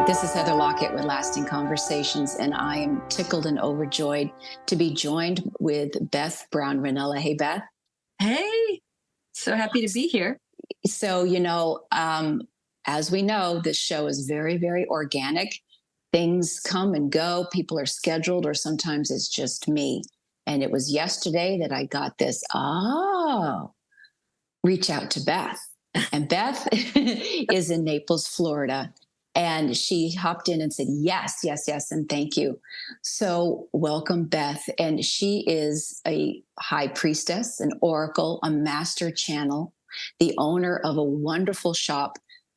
This is Heather Lockett with Lasting Conversations, and I am tickled and overjoyed to be joined with Beth Brown-Rinella. Hey, Beth. Hey, so happy to be here. So, as we know, this show is very, very organic. Things come and go. People are scheduled, or sometimes it's just me. And it was yesterday that I got this, reach out to Beth. And Beth is in Naples, Florida. And she hopped in and said, yes, yes, yes, and thank you. So welcome, Beth. And she is a high priestess, an oracle, a master channel, the owner of a wonderful shop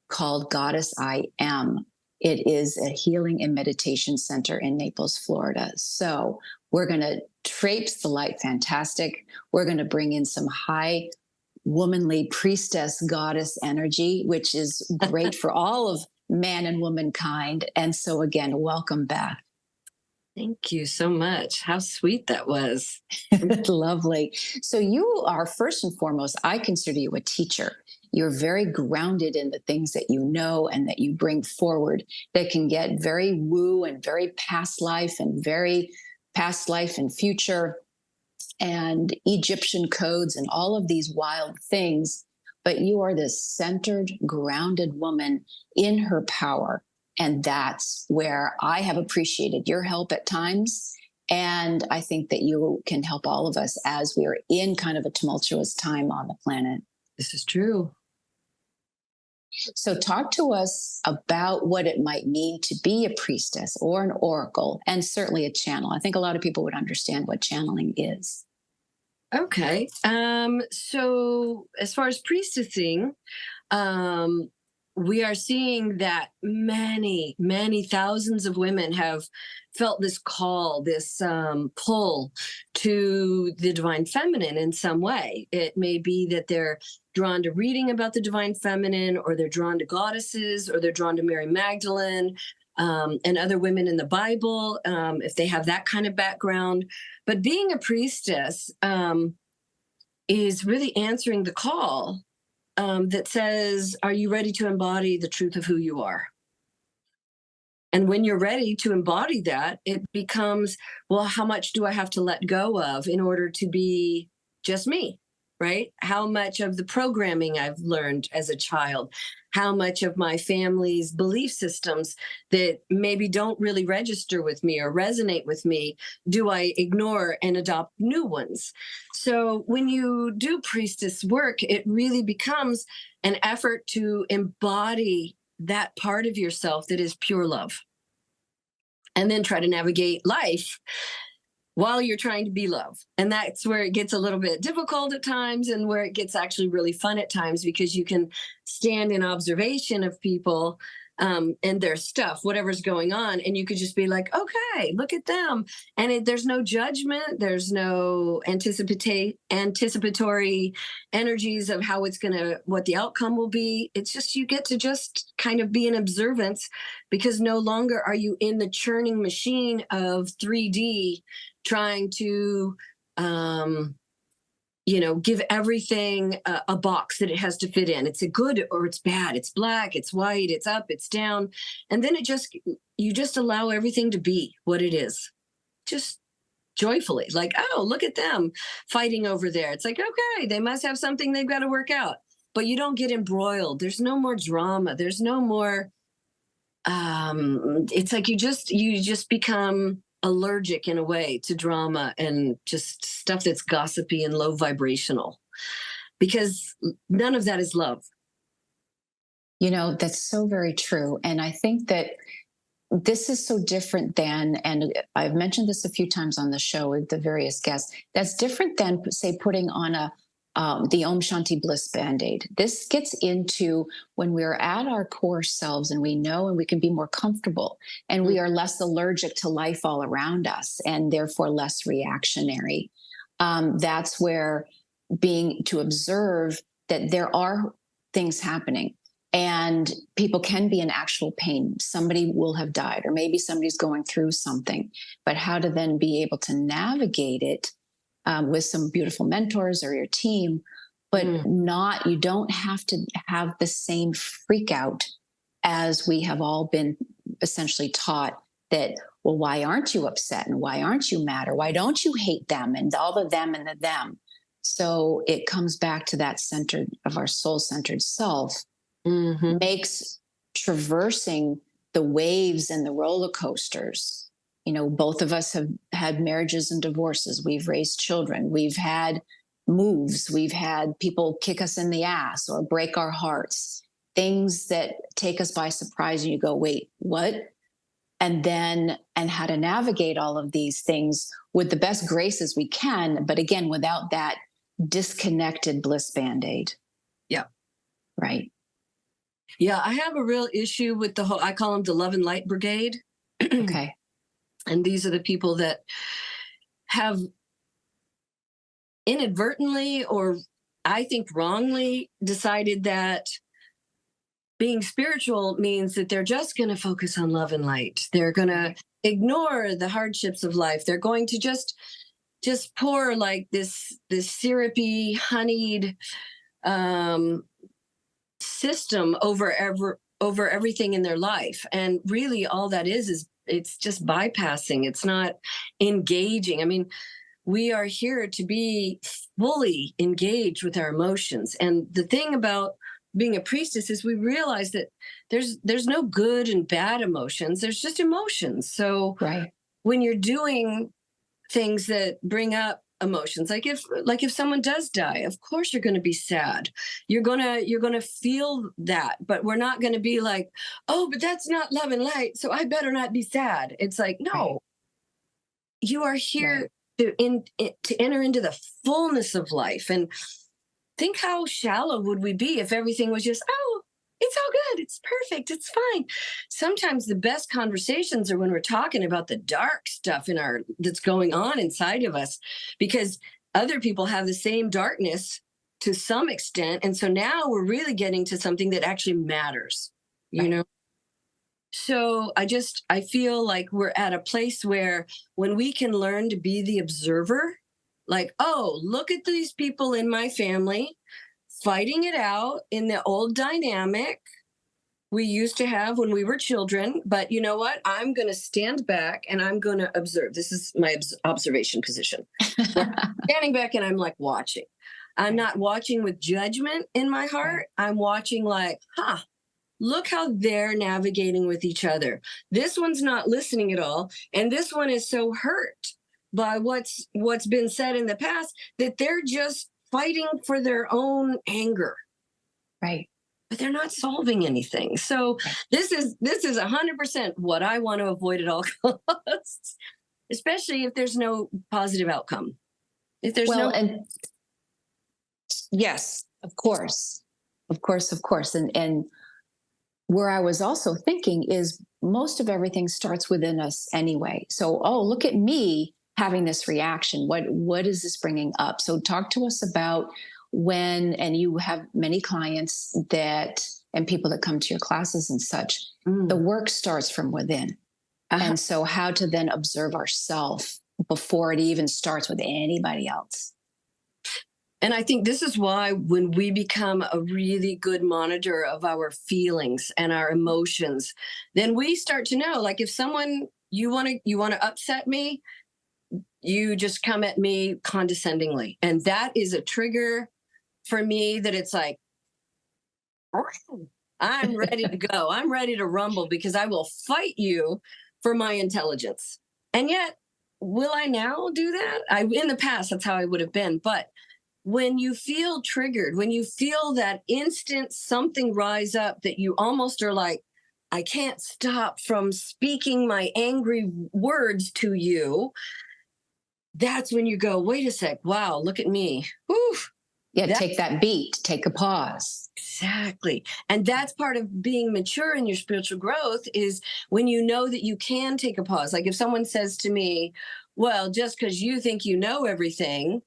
called Goddess I Am. It is a healing and meditation center in Naples, Florida. So we're going to traipse the light fantastic. We're going to bring in some high womanly priestess goddess energy, which is great for all of man and womankind. And so again, welcome back. Thank you so much. How sweet that was. Lovely. So you are, first and foremost, I consider you a teacher. You're very grounded in the things that you know and that you bring forward that can get very woo and very past life and future and Egyptian codes and all of these wild things. But you are this centered, grounded woman in her power. And that's where I have appreciated your help at times. And I think that you can help all of us as we are in kind of a tumultuous time on the planet. This is true. So talk to us about what it might mean to be a priestess or an oracle, and certainly a channel. I think a lot of people would understand what channeling is. Okay. So as far as priestessing, we are seeing that many, many thousands of women have felt this call, this pull to the divine feminine in some way. It may be that they're drawn to reading about the divine feminine, or they're drawn to goddesses, or they're drawn to Mary Magdalene, and other women in the Bible, if they have that kind of background. But being a priestess is really answering the call that says, are you ready to embody the truth of who you are? And when you're ready to embody that, it becomes, well, how much do I have to let go of in order to be just me? Right? How much of the programming I've learned as a child, how much of my family's belief systems that maybe don't really register with me or resonate with me, do I ignore and adopt new ones? So when you do priestess work, it really becomes an effort to embody that part of yourself that is pure love, and then try to navigate life while you're trying to be love. And that's where it gets a little bit difficult at times, and where it gets actually really fun at times, because you can stand in observation of people and their stuff, whatever's going on, and you could just be like, okay, look at them. And there's no judgment. There's no anticipatory energies of what the outcome will be. It's just, you get to just kind of be in observance, because no longer are you in the churning machine of 3D trying to, give everything a box that it has to fit in. It's a good or it's bad. It's black, it's white, it's up, it's down. And then you just allow everything to be what it is. Just joyfully, like, oh, look at them fighting over there. It's like, okay, they must have something they've got to work out. But you don't get embroiled. There's no more drama. There's no more, it's like you just become allergic in a way to drama and just stuff that's gossipy and low vibrational, because none of that is love. That's so very true. And I think that this is so different than, and I've mentioned this a few times on the show with the various guests, that's different than, say, putting on the Om Shanti Bliss Band-Aid. This gets into when we're at our core selves and we know and we can be more comfortable, and we are less allergic to life all around us and therefore less reactionary. That's where being to observe that there are things happening and people can be in actual pain. Somebody will have died, or maybe somebody's going through something, but how to then be able to navigate it with some beautiful mentors or your team, but you don't have to have the same freak out as we have all been essentially taught that, well, why aren't you upset? And why aren't you mad? Or why don't you hate them? And all the them and the them. So it comes back to that center of our soul-centered self, makes traversing the waves and the roller coasters. You know, both of us have had marriages and divorces. We've raised children. We've had moves. We've had people kick us in the ass or break our hearts, things that take us by surprise. And you go, wait, what? And how to navigate all of these things with the best graces we can. But again, without that disconnected bliss Band-Aid. Yeah. Right. Yeah. I have a real issue with the whole, I call them the love and light brigade. Okay. And these are the people that have inadvertently, or I think wrongly, decided that being spiritual means that they're just going to focus on love and light. They're going to ignore the hardships of life. They're going to just pour like this syrupy, honeyed system over everything in their life. And really all that is it's just bypassing. It's not engaging. I mean, we are here to be fully engaged with our emotions. And the thing about being a priestess is we realize that there's no good and bad emotions. There's just emotions. So when you're doing things that bring up emotions, like if someone does die, of course you're going to be sad. You're going to feel that, but we're not going to be like, oh, but that's not love and light, so I better not be sad. It's like, no, you are here to enter into the fullness of life. And think how shallow would we be if everything was just, oh, it's all good, it's perfect, it's fine. Sometimes the best conversations are when we're talking about the dark stuff that's going on inside of us, because other people have the same darkness to some extent. And so now we're really getting to something that actually matters, you know? So I feel like we're at a place where when we can learn to be the observer, like, oh, look at these people in my family fighting it out in the old dynamic we used to have when we were children. But you know what? I'm going to stand back and I'm going to observe. This is my observation position. Standing back and I'm like watching. I'm not watching with judgment in my heart. I'm watching like, look how they're navigating with each other. This one's not listening at all. And this one is so hurt by what's been said in the past that they're just fighting for their own anger. Right. But they're not solving anything. So this is 100% what I want to avoid at all costs, especially if there's no positive outcome. If there's yes, of course. And where I was also thinking is most of everything starts within us anyway. So, oh, look at me having this reaction. What is this bringing up? So talk to us about and you have many clients and people that come to your classes and such, the work starts from within. And so how to then observe ourselves before it even starts with anybody else. And I think this is why when we become a really good monitor of our feelings and our emotions, then we start to know, like if someone, you want to upset me, you just come at me condescendingly. And that is a trigger for me that it's like, I'm ready to go. I'm ready to rumble because I will fight you for my intelligence. And yet, will I now do that? In the past, that's how I would have been. But when you feel triggered, when you feel that instant something rise up that you almost are like, I can't stop from speaking my angry words to you, that's when you go, wait a sec, wow, look at me. Whew. Yeah, take that beat, take a pause. Exactly. And that's part of being mature in your spiritual growth is when you know that you can take a pause. Like if someone says to me, well, just because you think you know everything,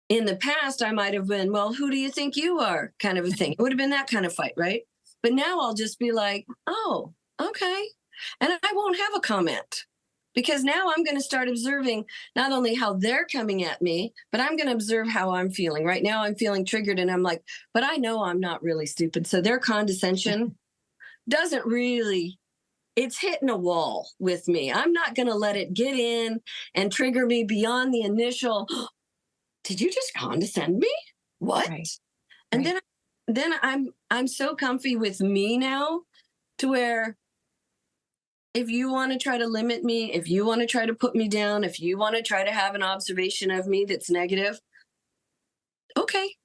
in the past, I might have been, well, who do you think you are? Kind of a thing. It would have been that kind of fight, right? But now I'll just be like, oh, okay. And I won't have a comment because now I'm going to start observing not only how they're coming at me, but I'm going to observe how I'm feeling. Right now I'm feeling triggered and I'm like, but I know I'm not really stupid. So their condescension doesn't really it's hitting a wall with me. I'm not going to let it get in and trigger me beyond the initial, did you just condescend me? What? Right. And Right. then I'm so comfy with me now, to where if you want to try to limit me, if you want to try to put me down, if you want to try to have an observation of me that's negative, okay.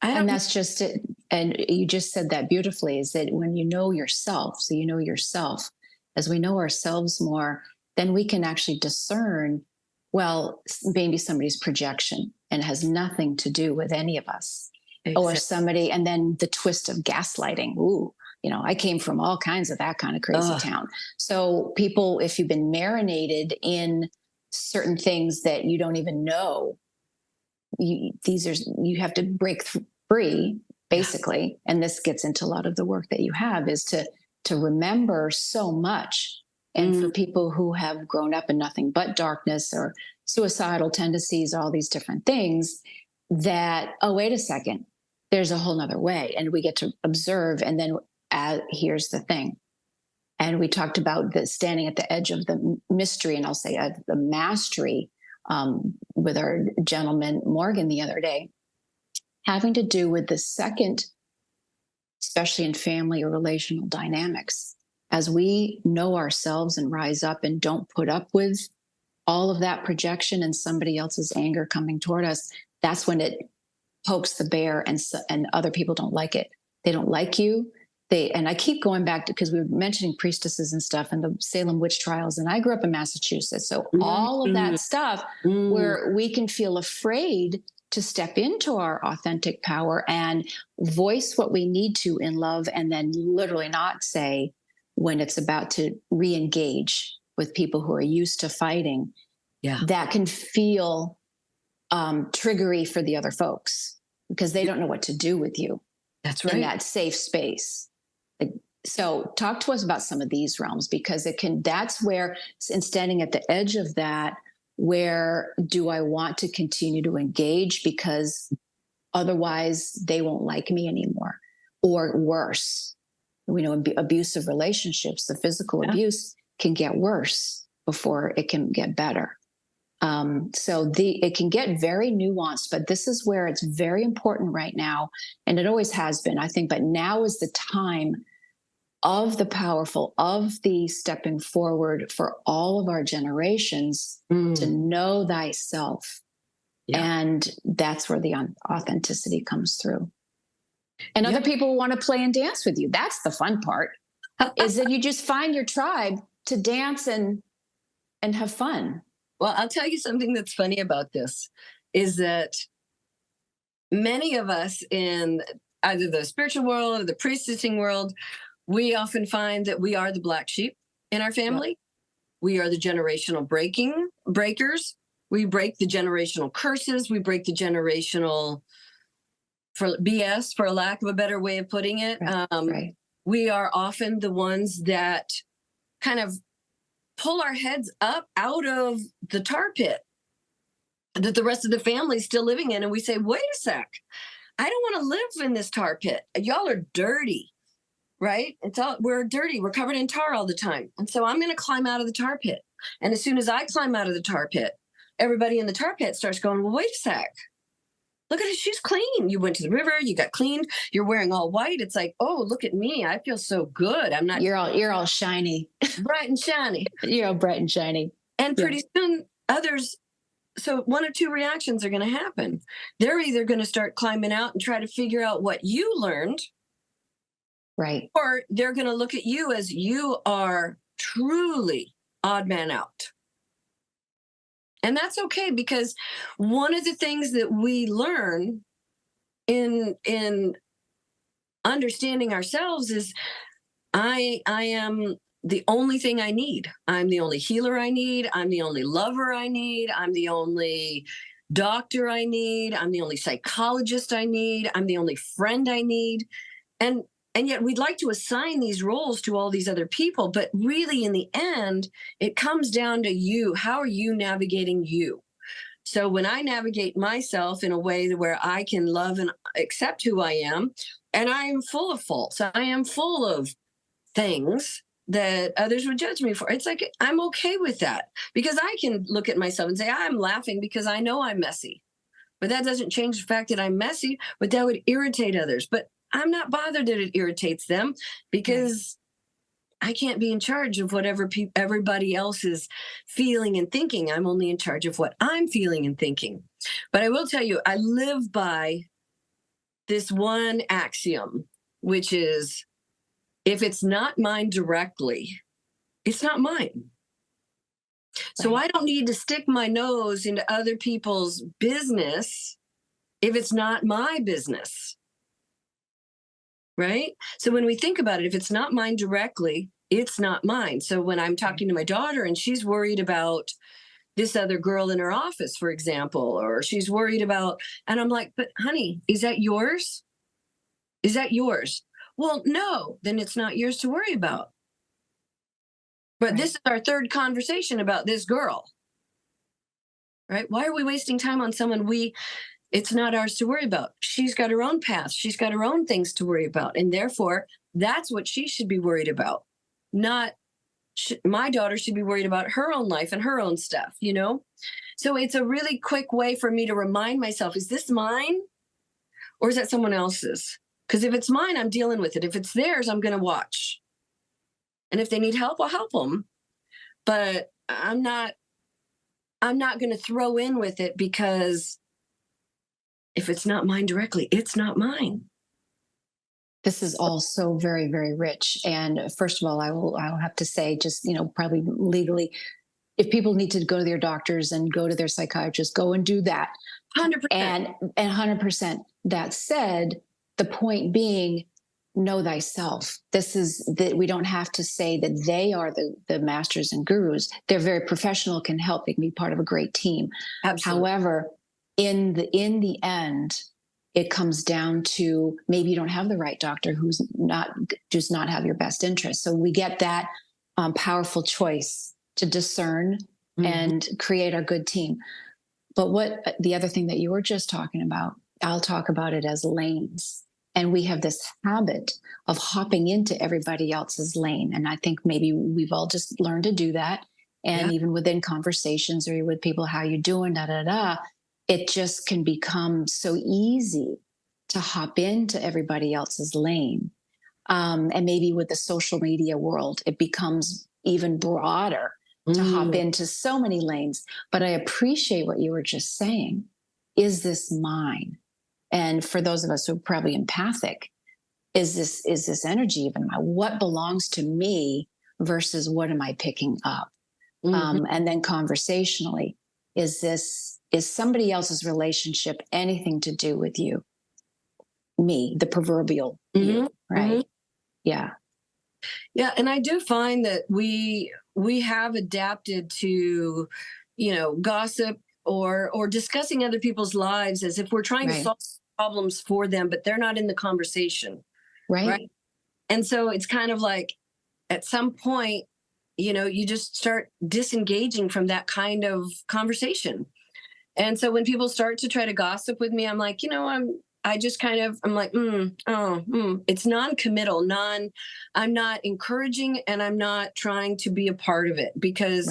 I And don't. that's just it. And you just said that beautifully, is that when you know yourself, so you know yourself, as we know ourselves more, then we can actually discern, well, maybe somebody's projection and has nothing to do with any of us. Or Exactly. somebody, and then the twist of gaslighting. Ooh, I came from all kinds of that kind of crazy Ugh. town. So people, if you've been marinated in certain things that you don't even know, you have to break free, Yeah. basically. And this gets into a lot of the work that you have, is to remember so much. And for people who have grown up in nothing but darkness or suicidal tendencies, all these different things, that, oh, wait a second, there's a whole nother way. And we get to observe. And then here's the thing. And we talked about the standing at the edge of the mystery, and I'll say the mastery, with our gentleman Morgan the other day, having to do with the second, especially in family or relational dynamics. As we know ourselves and rise up and don't put up with all of that projection and somebody else's anger coming toward us, that's when it pokes the bear, and other people don't like it. They don't like you. And I keep going back to, because we were mentioning priestesses and stuff and the Salem witch trials. And I grew up in Massachusetts. So all of that stuff where we can feel afraid to step into our authentic power and voice what we need to in love, and then literally not say when it's about to re-engage with people who are used to fighting. Yeah. That can feel triggery for the other folks, because they don't know what to do with you. That's right. In that safe space. So talk to us about some of these realms, because that's where, in standing at the edge of that, where do I want to continue to engage, because otherwise they won't like me anymore, or worse. We know abusive relationships, the physical abuse can get worse before it can get better. So it can get very nuanced, but this is where it's very important right now. And it always has been, I think, but now is the time of the powerful, of the stepping forward for all of our generations to know thyself. Yeah. And that's where the authenticity comes through. And other people want to play and dance with you. That's the fun part, is that you just find your tribe to dance and have fun. Well, I'll tell you something that's funny about this, is that many of us in either the spiritual world or the priestessing world, we often find that we are the black sheep in our family. Yep. We are the generational breakers. We break the generational curses. We break the generational for BS, for a lack of a better way of putting it. Right. We are often the ones that kind of pull our heads up out of the tar pit that the rest of the family is still living in. And we say, wait a sec, I don't want to live in this tar pit. Y'all are dirty, right? We're dirty. We're covered in tar all the time. And so I'm going to climb out of the tar pit. And as soon as I climb out of the tar pit, everybody in the tar pit starts going, well, wait a sec. Look at it. She's clean. You went to the river. You got cleaned. You're wearing all white. It's like, oh, look at me. I feel so good. I'm not. You're all shiny. Bright and shiny. You're all bright and shiny. And pretty soon others. So one or two reactions are going to happen. They're either going to start climbing out and try to figure out what you learned. Right. Or they're going to look at you as you are truly odd man out. And that's okay, because one of the things that we learn in understanding ourselves is I am the only thing I need. I'm the only healer I need. I'm the only lover I need. I'm the only doctor I need. I'm the only psychologist I need. I'm the only friend I need. And yet we'd like to assign these roles to all these other people, but really in the end, it comes down to you. How are you navigating you? So when I navigate myself in a way where I can love and accept who I am, and I am full of faults, I am full of things that others would judge me for. It's like, I'm okay with that, because I can look at myself and say, I'm laughing because I know I'm messy. But that doesn't change the fact that I'm messy, but that would irritate others. But I'm not bothered that it irritates them, because I can't be in charge of whatever everybody else is feeling and thinking. I'm only in charge of what I'm feeling and thinking. But I will tell you, I live by this one axiom, which is, if it's not mine directly, it's not mine. So I don't need to stick my nose into other people's business if it's not my business. Right? So when we think about it, if it's not mine directly, it's not mine. So when I'm talking to my daughter and she's worried about this other girl in her office, for example, or she's worried about, and I'm like, but honey, is that yours? Is that yours? Well, no, then it's not yours to worry about. But this is our third conversation about this girl. Right? Why are we wasting time on someone it's not ours to worry about? She's got her own path. She's got her own things to worry about. And therefore, that's what she should be worried about. Not my daughter should be worried about her own life and her own stuff, you know? So it's a really quick way for me to remind myself, is this mine or is that someone else's? Because if it's mine, I'm dealing with it. If it's theirs, I'm going to watch. And if they need help, I'll help them. But I'm not going to throw in with it, because if it's not mine directly, it's not mine. This is all so very, very rich. And first of all, I'll have to say, just, probably legally, if people need to go to their doctors and go to their psychiatrists, go and do that. 100%. And 100%. That said, the point being, know thyself. This is that we don't have to say that they are the masters and gurus. They're very professional, can help. They can be part of a great team. Absolutely. However, in the end, it comes down to, maybe you don't have the right doctor who does not have your best interest. So we get that powerful choice to discern and create a good team. But what the other thing that you were just talking about, I'll talk about it as lanes. And we have this habit of hopping into everybody else's lane. And I think maybe we've all just learned to do that. And even within conversations, or you're with people, how you doing, it just can become so easy to hop into everybody else's lane. And maybe with the social media world, it becomes even broader to hop into so many lanes. But I appreciate what you were just saying. Is this mine? And for those of us who are probably empathic, is this energy even mine? What belongs to me versus what am I picking up? And then conversationally, is somebody else's relationship anything to do with you? Me, the proverbial you, right? Yeah. Yeah. And I do find that we have adapted to, gossip or discussing other people's lives as if we're trying to solve problems for them, but they're not in the conversation. Right. And so it's kind of like, at some point, you just start disengaging from that kind of conversation. And so when people start to try to gossip with me, I'm like, I'm like, it's non-committal, I'm not encouraging, and I'm not trying to be a part of it, because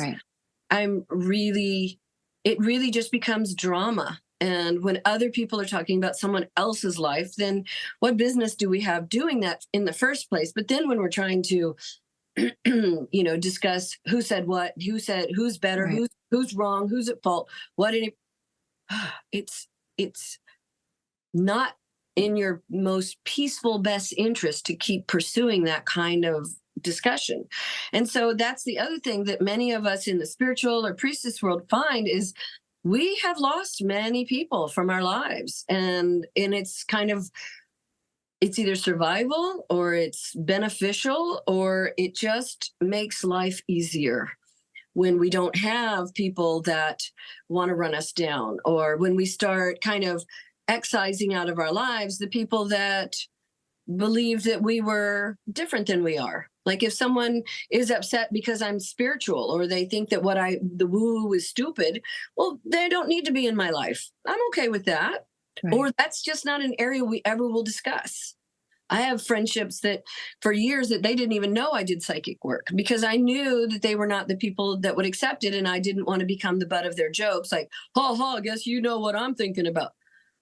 it really just becomes drama. And when other people are talking about someone else's life, then what business do we have doing that in the first place? But then when we're trying to, discuss who said what, who's better, who's wrong, who's at fault, it's not in your most peaceful best interest to keep pursuing that kind of discussion. And so that's the other thing that many of us in the spiritual or priestess world find is we have lost many people from our lives. And it's it's either survival or it's beneficial, or it just makes life easier when we don't have people that want to run us down, or when we start kind of excising out of our lives the people that believe that we were different than we are. Like if someone is upset because I'm spiritual, or they think that the woo is stupid, well, they don't need to be in my life. I'm okay with that. Or that's just not an area we ever will discuss. I have friendships that for years that they didn't even know I did psychic work because I knew that they were not the people that would accept it. And I didn't want to become the butt of their jokes. Like, ha ha, guess you know what I'm thinking about.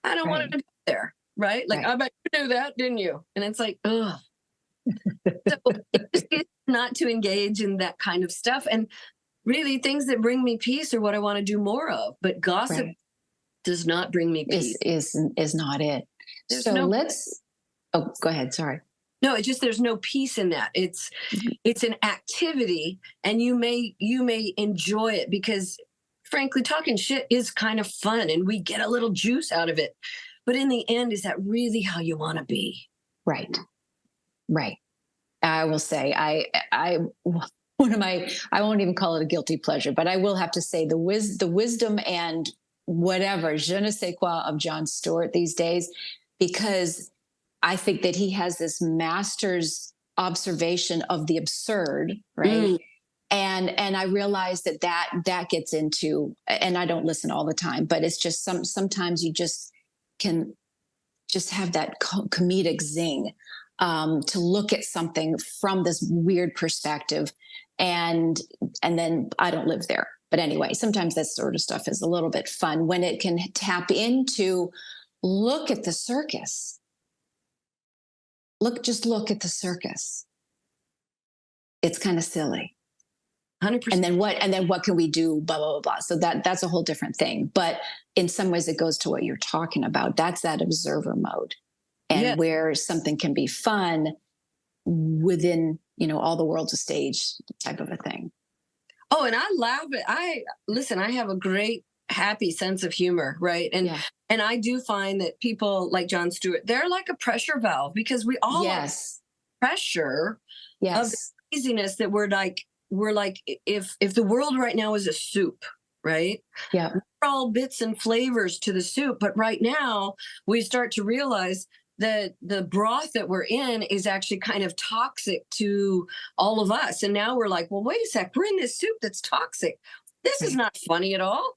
I don't want to go there. Right. Like, I bet you knew that, didn't you? And it's like, ugh. So it's not to engage in that kind of stuff. And really things that bring me peace are what I want to do more of. But gossip does not bring me peace. Is not it. There's so no, let's, oh, go ahead. Sorry. No, it's just there's no peace in that. It's an activity, and you may enjoy it because frankly, talking shit is kind of fun and we get a little juice out of it. But in the end, is that really how you want to be? Right. Right. I will say one of my, I won't even call it a guilty pleasure, but I will have to say the wisdom and whatever, je ne sais quoi of Jon Stewart these days, because I think that he has this master's observation of the absurd, right? And I realize that gets into, and I don't listen all the time, but it's just sometimes you just can just have that comedic zing to look at something from this weird perspective. And then I don't live there. But anyway, sometimes that sort of stuff is a little bit fun when it can tap into, look at the circus. Just look at the circus. It's kind of silly. 100%. And then what can we do? Blah, blah, blah, blah. So that's a whole different thing. But in some ways it goes to what you're talking about. That's that observer mode. And where something can be fun within, all the world's a stage type of a thing. Oh, and I laugh at, I have a great, happy sense of humor, right? And I do find that people like Jon Stewart, they're like a pressure valve because we all have pressure of the craziness that we're like, if the world right now is a soup, right? Yeah. We're all bits and flavors to the soup. But right now we start to realize that the broth that we're in is actually kind of toxic to all of us. And now we're like, well, wait a sec, we're in this soup that's toxic. This is not funny at all.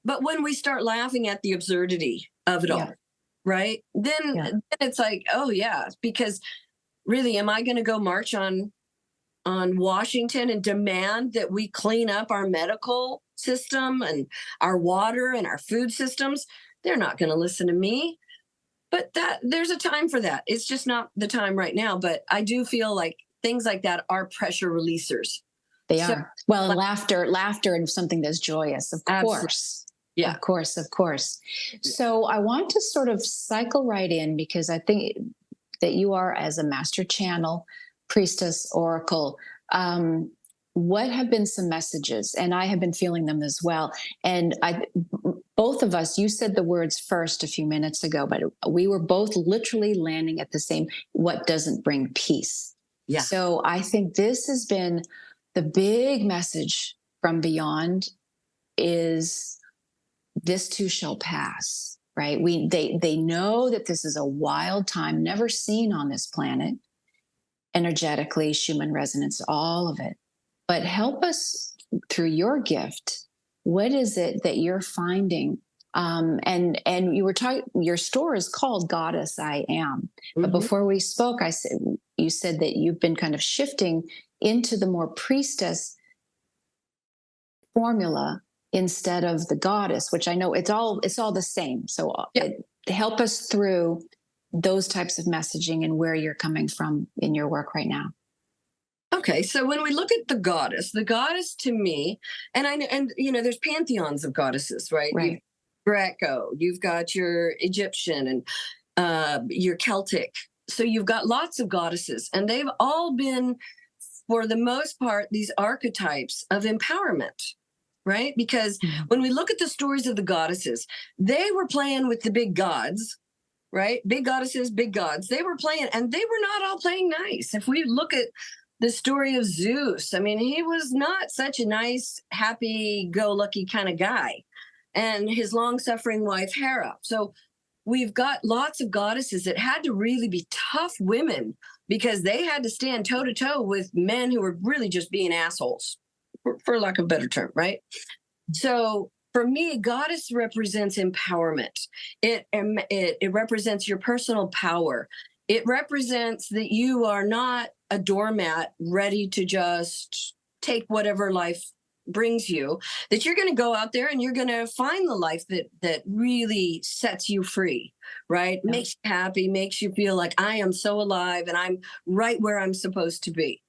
But when we start laughing at the absurdity of it all, right? Then it's like, oh yeah, because really, am I going to go march on Washington and demand that we clean up our medical system and our water and our food systems? They're not going to listen to me. But there's a time for that. It's just not the time right now. But I do feel like things like that are pressure releasers. They are. Well, laughter and something that's joyous, of course. Yeah. Of course. So I want to sort of cycle right in because I think that you are, as a master channel, priestess, oracle, what have been some messages? And I have been feeling them as well. And both of us, you said the words first a few minutes ago, but we were both literally landing at the same, what doesn't bring peace? Yeah. So I think this has been the big message from beyond is this too shall pass, right? They know that this is a wild time, never seen on this planet, energetically, Schumann resonance, all of it. But help us through your gift. What is it that you're finding? And you were talking, your store is called Goddess I Am. But before we spoke, you said that you've been kind of shifting into the more priestess formula instead of the goddess, which I know it's all the same. So help us through those types of messaging and where you're coming from in your work right now. Okay, so when we look at the goddess to me, and there's pantheons of goddesses, right? Right. Greco, you've got your Egyptian and your Celtic. So you've got lots of goddesses, and they've all been, for the most part, these archetypes of empowerment, right? Because when we look at the stories of the goddesses, they were playing with the big gods, right? Big goddesses, big gods. They were playing, and they were not all playing nice. If we look at the story of Zeus, I mean, he was not such a nice, happy-go-lucky kind of guy. And his long-suffering wife, Hera. So we've got lots of goddesses that had to really be tough women because they had to stand toe-to-toe with men who were really just being assholes, for lack of a better term, right? So for me, goddess represents empowerment. It represents your personal power. It represents that you are not a doormat ready to just take whatever life brings you, that you're going to go out there and you're going to find the life that really sets you free, right? Yeah. Makes you happy, makes you feel like I am so alive and I'm right where I'm supposed to be.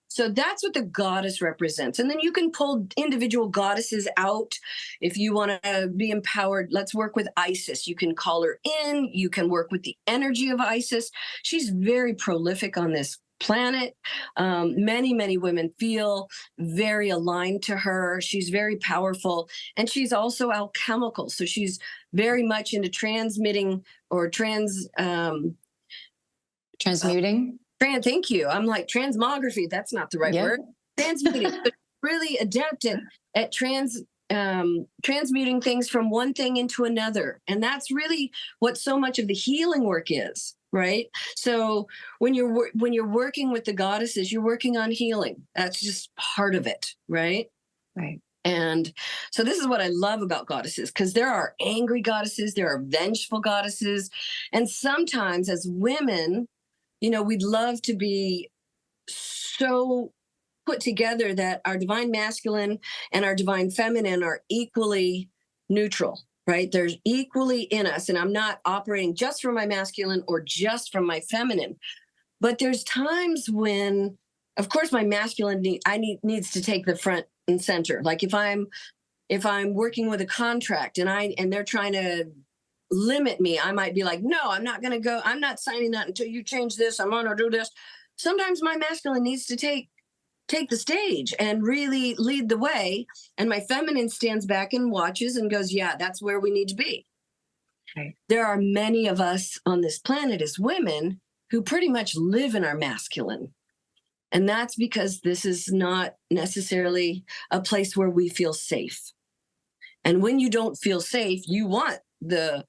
So that's what the goddess represents. And then you can pull individual goddesses out if you want to be empowered. Let's work with Isis. You can call her in. You can work with the energy of Isis. She's very prolific on this planet. Many women feel very aligned to her. She's very powerful. And she's also alchemical. So she's very much into transmitting or transmuting. Thank you. I'm like transmography. That's not the right word. Transmuting. But really adept at transmuting things from one thing into another. And that's really what so much of the healing work is, right? So when you're working with the goddesses, you're working on healing. That's just part of it, right? Right. And so this is what I love about goddesses, because there are angry goddesses, there are vengeful goddesses. And sometimes as women, we'd love to be so put together that our divine masculine and our divine feminine are equally neutral, right? There's equally in us. And I'm not operating just from my masculine or just from my feminine. But there's times when, of course, my masculine needs to take the front and center. Like if I'm working with a contract and they're trying to limit me, I might be like, no, I'm not going to go. I'm not signing that until you change this. I'm going to do this. Sometimes my masculine needs to take the stage and really lead the way. And my feminine stands back and watches and goes, yeah, that's where we need to be. Right. There are many of us on this planet as women who pretty much live in our masculine. And that's because this is not necessarily a place where we feel safe. And when you don't feel safe, you want the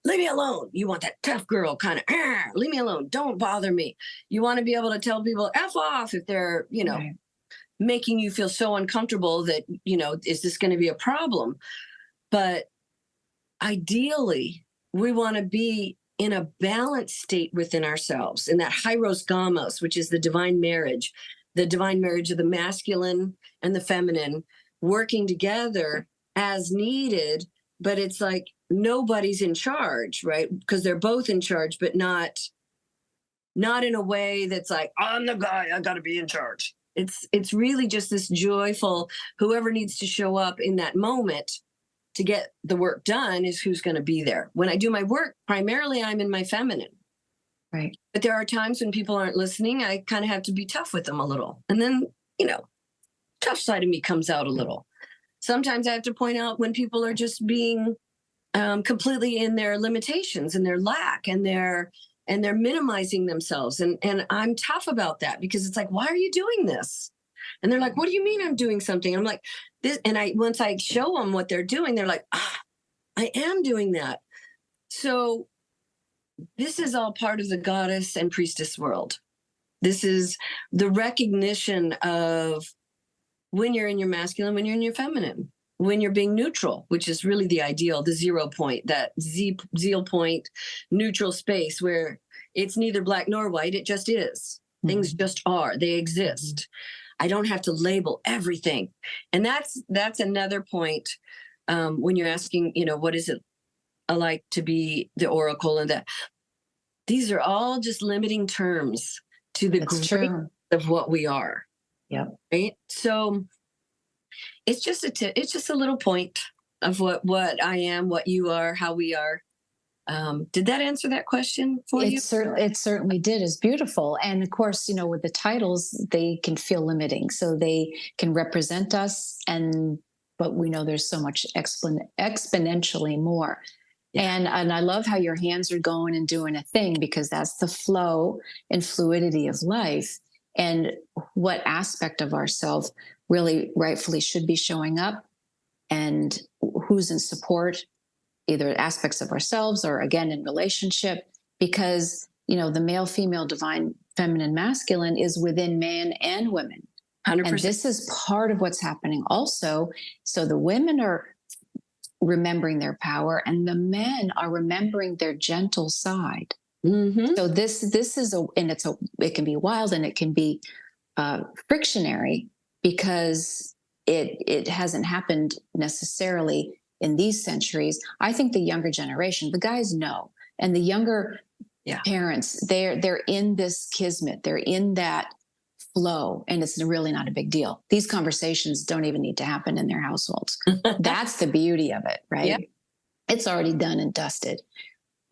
leave me alone. You want that tough girl kind of, leave me alone. Don't bother me. You want to be able to tell people F off if they're, Right. making you feel so uncomfortable that, is this going to be a problem? But ideally, we want to be in a balanced state within ourselves, in that hieros gamos, which is the divine marriage of the masculine and the feminine working together as needed. But it's like nobody's in charge, right? Because they're both in charge, but not in a way that's like, I'm the guy, I got to be in charge. It's really just this joyful, whoever needs to show up in that moment to get the work done is who's going to be there. When I do my work, primarily I'm in my feminine. Right. But there are times when people aren't listening, I kind of have to be tough with them a little. And then, tough side of me comes out a little. Sometimes I have to point out when people are just being completely in their limitations and their lack and they're minimizing themselves. And I'm tough about that because it's like, why are you doing this? And they're like, what do you mean I'm doing something? I'm like, this. And once I show them what they're doing, they're like, I am doing that. So this is all part of the goddess and priestess world. This is the recognition of when you're in your masculine, when you're in your feminine, when you're being neutral, which is really the ideal, the 0 point, that zeal point, neutral space where it's neither black nor white. It just is. Mm-hmm. Things just are. They exist. I don't have to label everything. And that's another point when you're asking, what is it like to be the oracle and that? These are all just limiting terms to the greatness of what we are. Yeah. Right. So it's just a little point of what I am, what you are, how we are. Did that answer that question for you? It certainly did. It's beautiful. And of course, with the titles, they can feel limiting. So they can represent us, but we know there's so much exponentially more. Yeah. And I love how your hands are going and doing a thing, because that's the flow and fluidity of life. And what aspect of ourselves really rightfully should be showing up, and who's in support, either aspects of ourselves or again in relationship, because the male, female, divine, feminine, masculine is within man and women. 100%. And this is part of what's happening also. So the women are remembering their power and the men are remembering their gentle side. Mm-hmm. So this is it can be wild, and it can be frictionary, because it hasn't happened necessarily in these centuries. I think the younger generation, the guys know, and the younger parents, they're in this kismet, they're in that flow, and it's really not a big deal. These conversations don't even need to happen in their households. That's the beauty of it, right? Yeah. It's already done and dusted.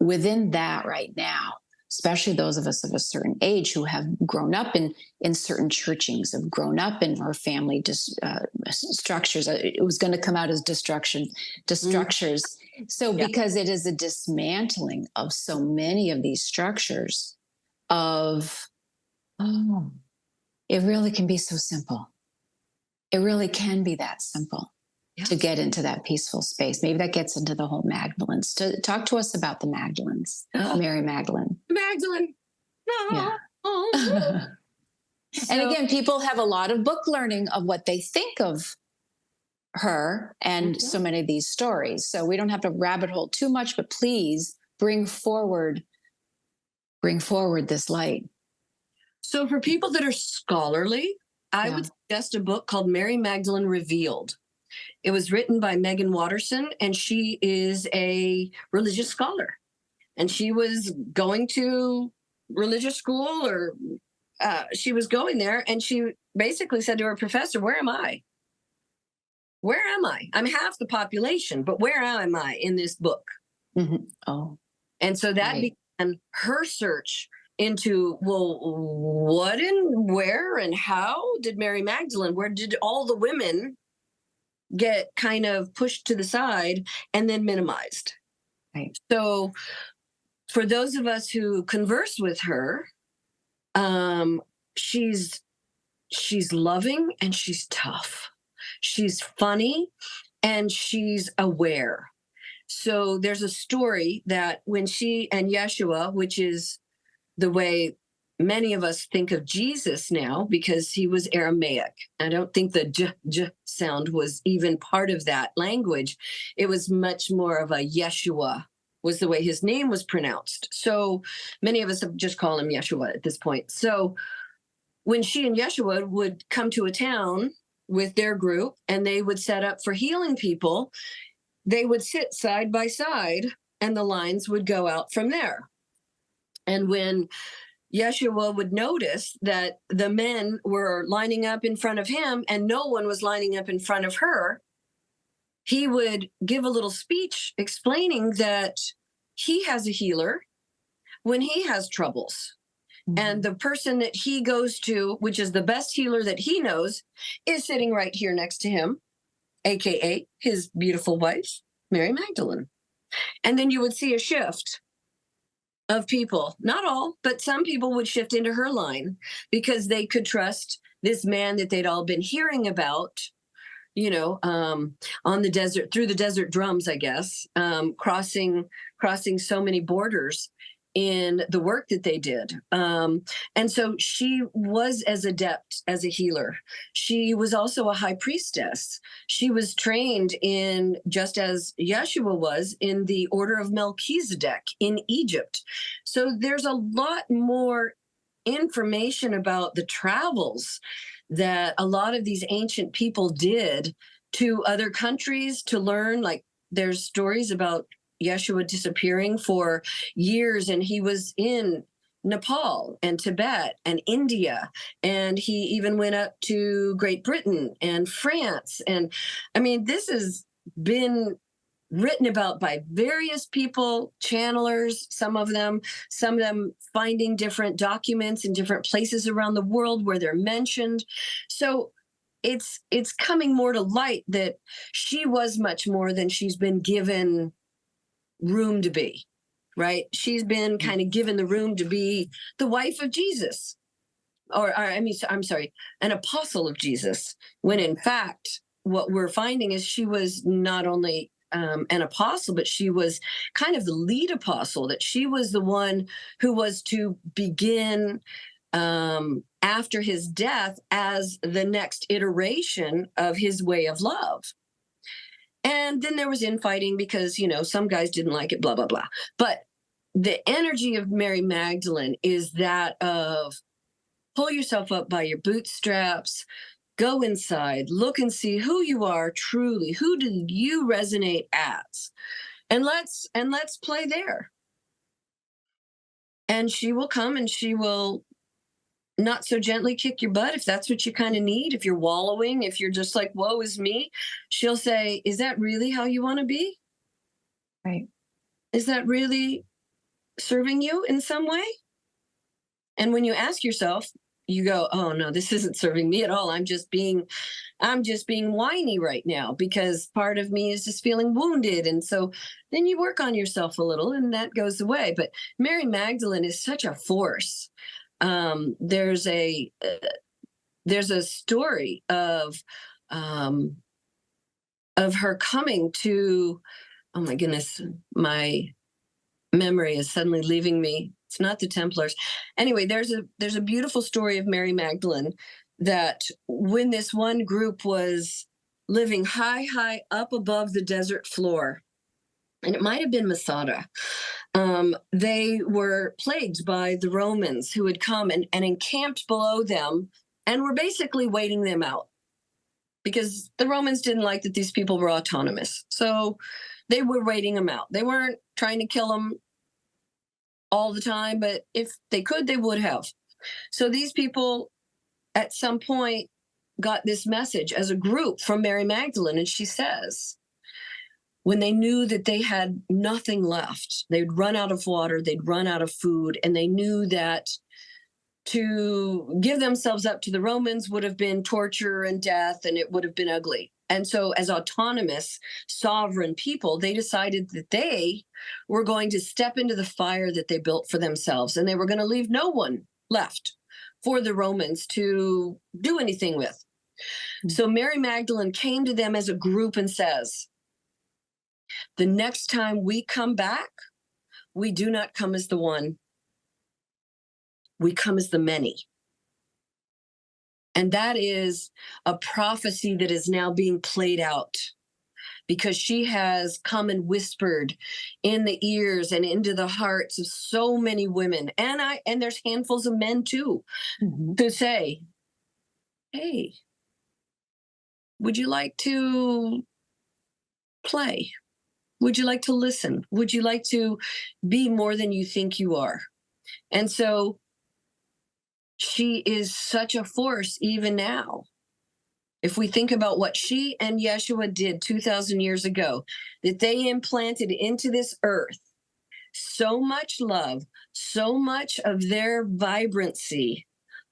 Within that right now, especially those of us of a certain age who have grown up in certain churchings, have grown up in our family structures. It was going to come out as destructions. So because it is a dismantling of so many of these structures of, it really can be so simple. It really can be that simple. Yes. To get into that peaceful space. Maybe that gets into the whole Magdalenes. Talk to us about the Magdalenes. Mary Magdalene. Magdalene. Yeah. And again, people have a lot of book learning of what they think of her and so many of these stories. So we don't have to rabbit hole too much, but please bring forward this light. So for people that are scholarly, I would suggest a book called Mary Magdalene Revealed. It was written by Megan Watterson, and she is a religious scholar. And she was going to religious school, or she was going there, and she basically said to her professor, where am I? Where am I? I'm half the population, but where am I in this book? Mm-hmm. Oh. And so that began her search into, well, what and where and how did Mary Magdalene, where did all the women get kind of pushed to the side and then minimized? Right. So for those of us who converse with her, she's loving and she's tough. She's funny and she's aware. So there's a story that when she and Yeshua, which is the way many of us think of Jesus now, because he was Aramaic. I don't think the j sound was even part of that language. It was much more of a Yeshua, was the way his name was pronounced. So many of us have just called him Yeshua at this point. So when she and Yeshua would come to a town with their group and they would set up for healing people, they would sit side by side and the lines would go out from there. And when Yeshua would notice that the men were lining up in front of him and no one was lining up in front of her, he would give a little speech explaining that he has a healer when he has troubles. Mm-hmm. And the person that he goes to, which is the best healer that he knows, is sitting right here next to him, AKA his beautiful wife, Mary Magdalene. And then you would see a shift of people, not all, but some people would shift into her line because they could trust this man that they'd all been hearing about, you know, on the desert, through the desert drums, I guess, crossing so many borders in the work that they did. And so she was as adept as a healer. She was also a high priestess. She was trained in, just as Yeshua was, in the order of Melchizedek in Egypt. So there's a lot more information about the travels that a lot of these ancient people did to other countries to learn. Like there's stories about Yeshua disappearing for years, and he was in Nepal and Tibet and India, and he even went up to Great Britain and France. And I mean, this has been written about by various people, channelers, some of them finding different documents in different places around the world where they're mentioned. So it's coming more to light that she was much more than she's been given room to be, right? She's been kind of given the room to be the wife of Jesus, or I'm sorry, an apostle of Jesus, when in fact, what we're finding is she was not only an apostle, but she was kind of the lead apostle, that she was the one who was to begin after his death as the next iteration of his way of love. And then there was infighting because, you know, some guys didn't like it, blah, blah, blah. But the energy of Mary Magdalene is that of pull yourself up by your bootstraps, go inside, look and see who you are truly, who do you resonate as, and let's play there. And she will come and she will not so gently kick your butt if that's what you kind of need. If you're wallowing, if you're just like, woe is me, she'll say, is that really how you want to be? Right. Is that really serving you in some way? And when you ask yourself, you go, oh no, this isn't serving me at all. I'm just being whiny right now because part of me is just feeling wounded. And so then you work on yourself a little and that goes away. But Mary Magdalene is such a force. There's a story of her coming to, oh my goodness, my memory is suddenly leaving me. It's not the Templars. Anyway, there's a beautiful story of Mary Magdalene that when this one group was living high up above the desert floor, and it might have been Masada, they were plagued by the Romans who had come and encamped below them and were basically waiting them out because the Romans didn't like that these people were autonomous. So they were waiting them out. They weren't trying to kill them all the time, but if they could, they would have. So these people at some point got this message as a group from Mary Magdalene, and she says, when they knew that they had nothing left, they'd run out of water, they'd run out of food, and they knew that to give themselves up to the Romans would have been torture and death, and it would have been ugly. And so as autonomous, sovereign people, they decided that they were going to step into the fire that they built for themselves, and they were going to leave no one left for the Romans to do anything with. Mm-hmm. So Mary Magdalene came to them as a group and says, the next time we come back, we do not come as the one. We come as the many. And that is a prophecy that is now being played out because she has come and whispered in the ears and into the hearts of so many women. And there's handfuls of men too, mm-hmm. to say, hey, would you like to play? Would you like to listen? Would you like to be more than you think you are? And so she is such a force even now. If we think about what she and Yeshua did 2,000 years ago, that they implanted into this earth so much love, so much of their vibrancy,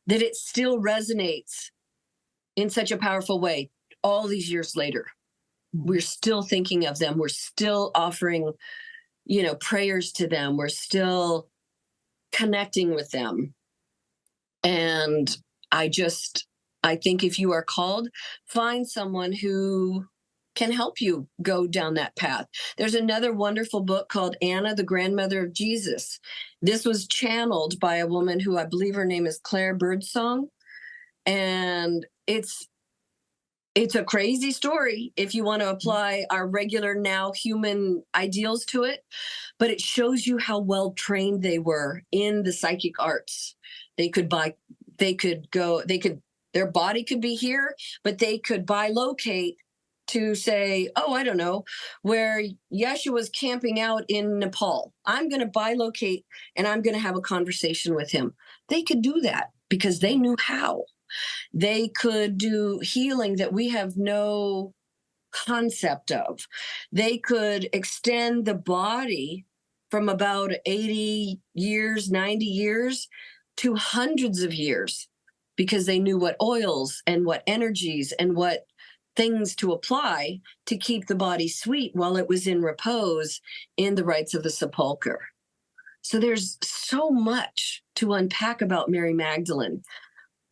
that it still resonates in such a powerful way all these years later. We're still thinking of them. We're still offering, prayers to them. We're still connecting with them. And I think if you are called, find someone who can help you go down that path. There's another wonderful book called Anna, the Grandmother of Jesus. This was channeled by a woman who I believe her name is Claire Birdsong. And it's a crazy story if you want to apply our regular now human ideals to it, but it shows you how well trained they were in the psychic arts. Their body could be here, but they could bilocate to say, oh, I don't know, where Yeshua was camping out in Nepal. I'm going to bilocate and I'm going to have a conversation with him. They could do that because they knew how. They could do healing that we have no concept of. They could extend the body from about 80 years, 90 years to hundreds of years because they knew what oils and what energies and what things to apply to keep the body sweet while it was in repose in the rites of the sepulcher. So there's so much to unpack about Mary Magdalene.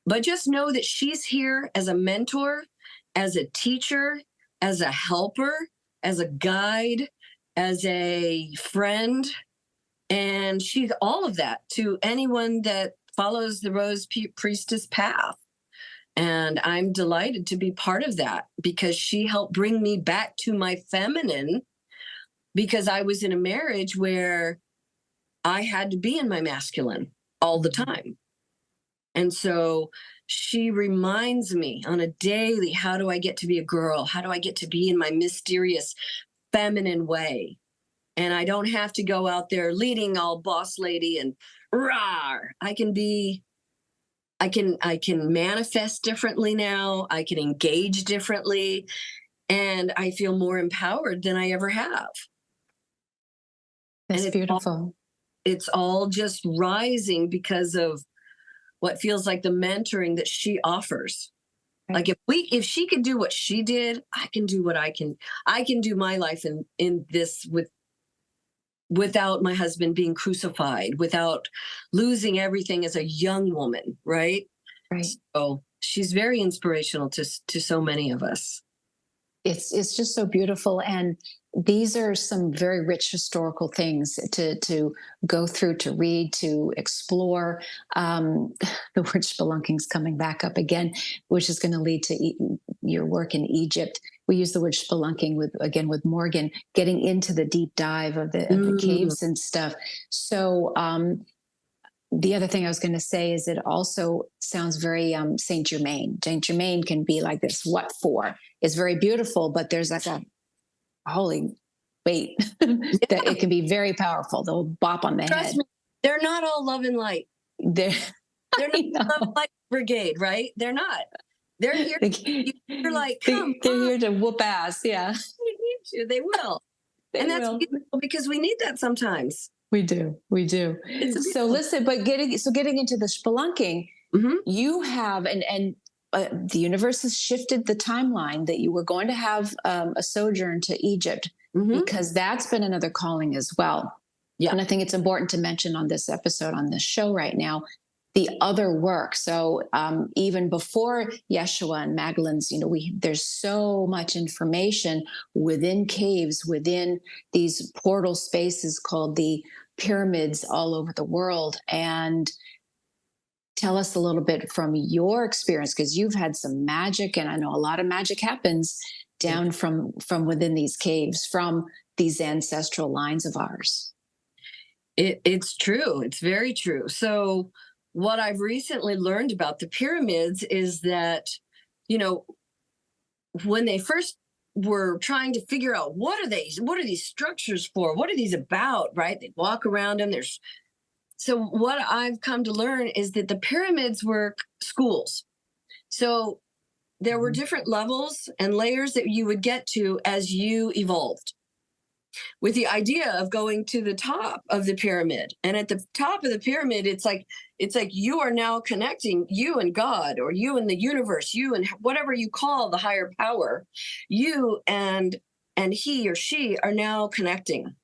But just know that she's here as a mentor, as a teacher, as a helper, as a guide, as a friend. And she's all of that to anyone that follows the Rose Priestess path. And I'm delighted to be part of that because she helped bring me back to my feminine because I was in a marriage where I had to be in my masculine all the time. And so she reminds me on a daily, how do I get to be a girl? How do I get to be in my mysterious feminine way? And I don't have to go out there leading all boss lady and rah. I can manifest differently now. I can engage differently, and I feel more empowered than I ever have. That's beautiful. It's all just rising because of what feels like the mentoring that she offers. Right. Like if she could do what she did, I can do what I can do my life in this without my husband being crucified, without losing everything as a young woman, right? Right. So she's very inspirational to so many of us. It's just so beautiful, and these are some very rich historical things to go through, to read, to explore. The word spelunking's coming back up again, which is going to lead to your work in Egypt. We use the word spelunking with Morgan, getting into the deep dive of the caves and stuff. So the other thing I was going to say is it also sounds very Saint Germain. Saint Germain can be like this. What for? It's very beautiful, but there's like a holy wait that it can be very powerful. They'll bop on the Trust head. me, they're not all love and light. They're not love and light brigade, right? They're not. They're here. You're like, come they're here to whoop ass. Yeah, they will. And that's beautiful because we need that sometimes. We do. So listen, but getting into the spelunking, you have, and the universe has shifted the timeline that you were going to have a sojourn to Egypt, because that's been another calling as well. Yeah. And I think it's important to mention on this episode, on this show right now, the other work. So even before Yeshua and Magdalene's, there's so much information within caves, within these portal spaces called the pyramids all over the world. And tell us a little bit from your experience, because you've had some magic, and I know a lot of magic happens down from within these caves, from these ancestral lines of ours. It's true. It's very true. So what I've recently learned about the pyramids is that, when they first were trying to figure out what are these structures for? What are these about? Right? They walk around them. So what I've come to learn is that the pyramids were schools. So there were different levels and layers that you would get to as you evolved, with the idea of going to the top of the pyramid. And at the top of the pyramid, it's like you are now connecting, you and God, or you and the universe, you and whatever you call the higher power, you and he or she are now connecting.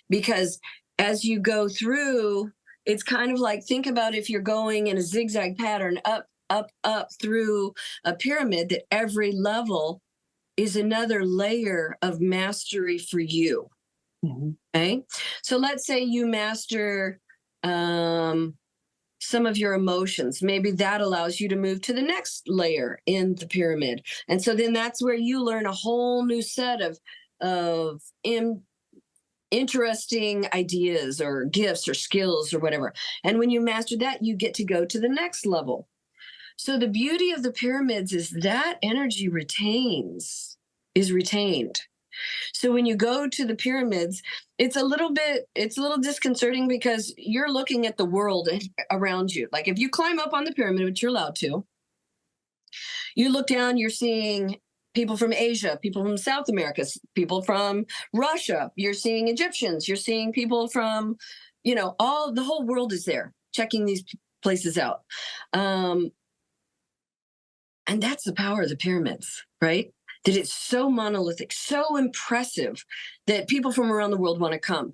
Because as you go through, it's kind of like, think about if you're going in a zigzag pattern up through a pyramid, that every level is another layer of mastery for you. Okay. So let's say you master some of your emotions. Maybe that allows you to move to the next layer in the pyramid. And so then that's where you learn a whole new set of interesting ideas or gifts or skills or whatever. And when you master that, you get to go to the next level. So the beauty of the pyramids is that energy is retained. So when you go to the pyramids, it's a little disconcerting, because you're looking at the world around you. Like if you climb up on the pyramid, which you're allowed to, you look down, you're seeing people from Asia, people from South America, people from Russia, you're seeing Egyptians, you're seeing people from, the whole world is there checking these places out. And that's the power of the pyramids, right? That it's so monolithic, so impressive that people from around the world want to come.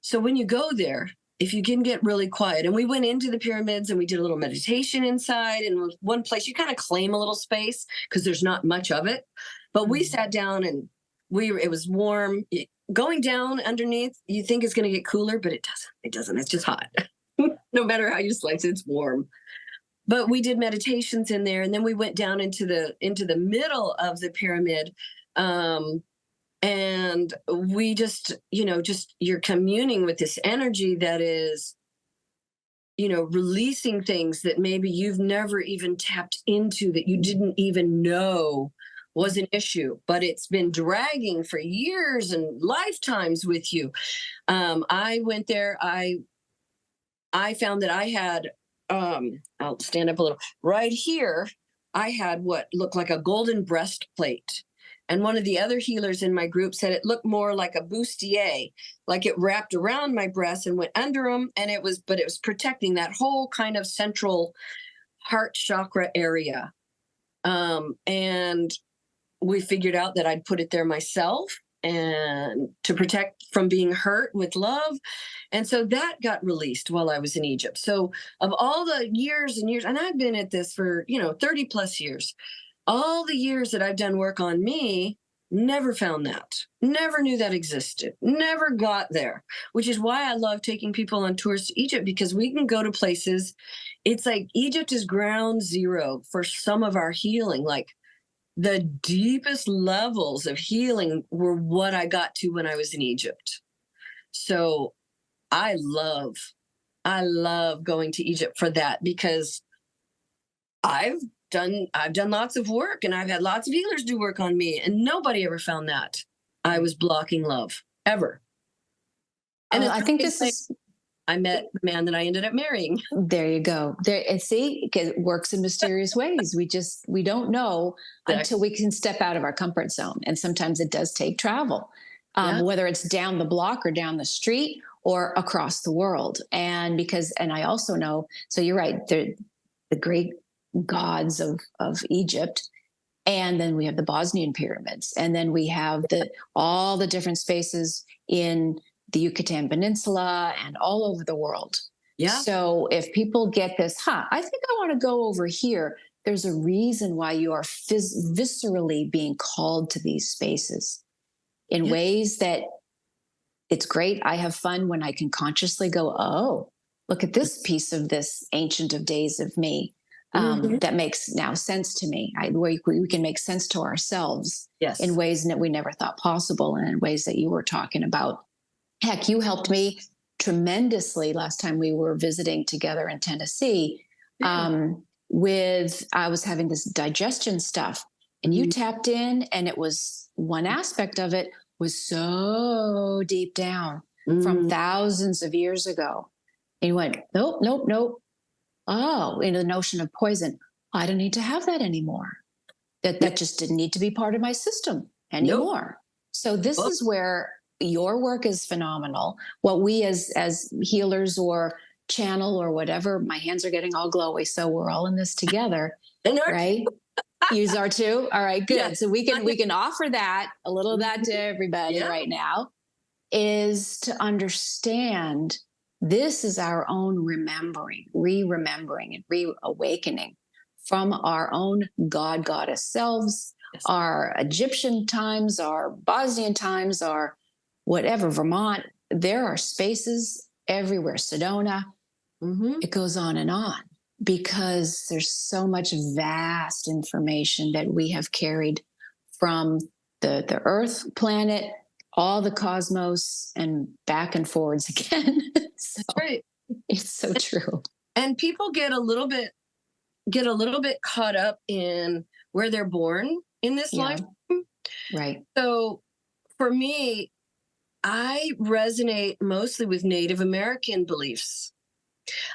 So when you go there, if you can get really quiet, and we went into the pyramids and we did a little meditation inside, and one place you kind of claim a little space because there's not much of it, but we sat down and it was warm. Going down underneath, you think it's going to get cooler, but it doesn't. It's just hot. No matter how you slice it, it's warm. But we did meditations in there, and then we went down into the middle of the pyramid, And we just, just you're communing with this energy that is, releasing things that maybe you've never even tapped into, that you didn't even know was an issue, but it's been dragging for years and lifetimes with you. I went there. I found that I had, I'll stand up a little, right here, I had what looked like a golden breastplate. And one of the other healers in my group said it looked more like a bustier, like it wrapped around my breasts and went under them. And it was protecting that whole kind of central heart chakra area. And we figured out that I'd put it there myself, and to protect from being hurt with love. And so that got released while I was in Egypt. So of all the years and years, and I've been at this for, 30 plus years, all the years that I've done work on me, never found that, never knew that existed, never got there, which is why I love taking people on tours to Egypt, because we can go to places. It's like Egypt is ground zero for some of our healing. Like, the deepest levels of healing were what I got to when I was in Egypt. So I love going to Egypt for that, because I've done lots of work, and I've had lots of healers do work on me, and nobody ever found that I was blocking love ever. And I think this is, I met the man that I ended up marrying. there you go. There, and see, it works in mysterious ways. We don't know until we can step out of our comfort zone. And sometimes it does take travel, whether it's down the block or down the street or across the world. And I also know, so you're right, the great gods of Egypt. And then we have the Bosnian pyramids. And then we have all the different spaces in the Yucatan Peninsula and all over the world. Yeah. So if people get this, I think I want to go over here, there's a reason why you are viscerally being called to these spaces in ways that it's great. I have fun when I can consciously go, oh, look at this piece of this ancient of days of me. That makes now sense to me. We can make sense to ourselves in ways that we never thought possible, and in ways that you were talking about. Heck, you helped me tremendously last time we were visiting together in Tennessee. I was having this digestion stuff, and you tapped in, and it was one aspect of it was so deep down from thousands of years ago. And you went, nope, nope, nope. Oh, the notion of poison. I don't need to have that anymore. That just didn't need to be part of my system anymore. Nope. So this is where your work is phenomenal. What we as healers or channel or whatever, my hands are getting all glowy, so we're all in this together, right? Yous are too. All right, good. Yeah. So we can offer that, a little of that to everybody right now, is to understand this is our own remembering, re-remembering, and reawakening from our own God, goddess selves, our Egyptian times, our Bosnian times, our whatever, Vermont. There are spaces everywhere, Sedona. It goes on, because there's so much vast information that we have carried from the Earth planet, all the cosmos, and back and forwards again. So, that's right. It's so true. And people get a little bit caught up in where they're born in this life. Right. So for me, I resonate mostly with Native American beliefs.